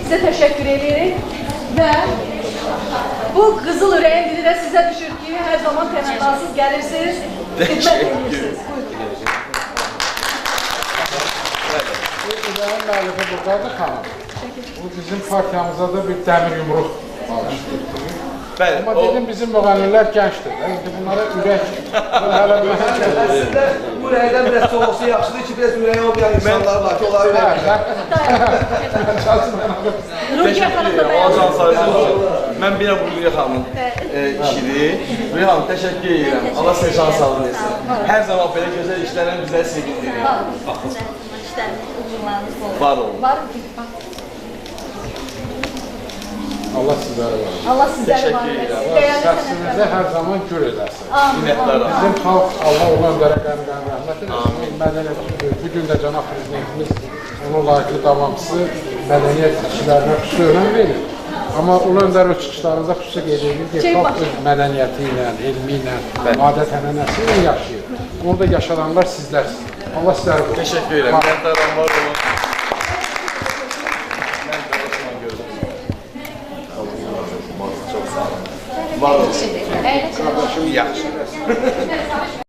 Sizə təşəkkür edirik və bu qızıl ürəyin dili də sizə düşür ki, hər zaman təmənnasız gəlirsiniz, xidmət edirsiniz. Ürəyin müəllifi buradadır xanım. Bu bizim partiyamıza da bir dəmir yumruq alışdır. Amma dedim bizim müğənnilər gəncdir. İndi bunlara ürək hələ Əslində bu ürəkdən biraz soğusu yaxşıdır ki, biraz ürəyi olmayan insanlar var ki, onlara ürək Rukiyə xanım da Mən bir an bu Rukiyə xanımın işidir. Rukiyə xanım, təşəkkür edirəm. Allah sizə şans sağlıq etsin. Hər zaman belə gözəl işlərlə bizə sevindirir. Var olun. var. Allah sizlərə var. Allah sizlərə var. Şəxsinizə hər zaman gür edəsin. Minnətdarım. Bizim xalq Allah olan öndərə qəmdən rəhmət edəsin. Mədəniyyət, bugün də cənab prezidentimiz onun layiqli davamçısı mədəniyyət işlərinə xüsusi önəm verir. Amma Ulu Öndər öz çıxışlarında xüsusi qeyd edir ki, xalq öz mədəniyyəti ilə, elmi ilə, adət-ənənəsi ilə yaşayır. Orada yaşayanlar sizlərsiniz. Allah sizləri qorusun. Təşəkkür edirəm. Minnətdarım, var olun. Var olun. Əyləşin. Yaxşı.